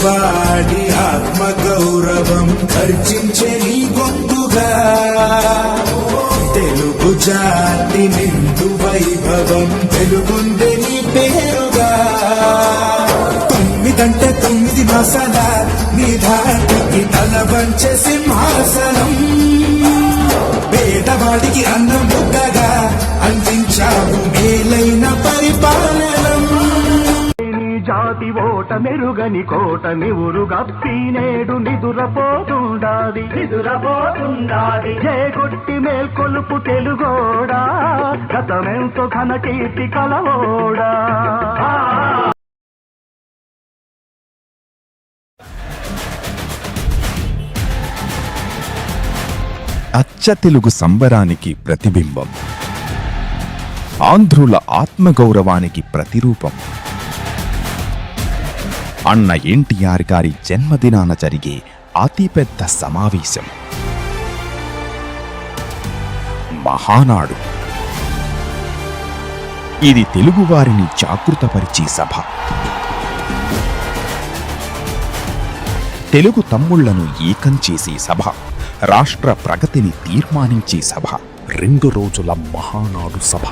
తెలుగువాడి ఆత్మ గౌరవం గర్జించే నీ గొంతుగా, తెలుగు జాతి నిండు వైభవం వెలుగుండే నీ పేరుగా. 9 అంటే 9 మాసాల నీ ధాటికి తల వంచే సింహాసనం, పేదవాడికి అన్నం ముద్దగా అందించావు మేలైన పరిపాలనం. జాతి ఓట మెరుగని కోట నివురు గప్పి నేడు నిదురపోతుండాది కొట్టి మేల్కొలుపు తెలుగోడా, గతమెంతో ఘన కీర్తి కలవోడా. అచ్చ తెలుగు సంబరానికి ప్రతిబింబం, ఆంధ్రుల ఆత్మగౌరవానికి ప్రతిరూపం. అన్న ఎన్టీఆర్ గారి జన్మదినాన జరిగే అతిపెద్ద సమావేశం మహానాడు. ఇది తెలుగువారిని జాగృతపరిచే సభ, తెలుగు తమ్ముళ్లను ఏకం చేసే సభ, రాష్ట్ర ప్రగతిని తీర్మానించే సభ. 2 రోజుల మహానాడు సభ.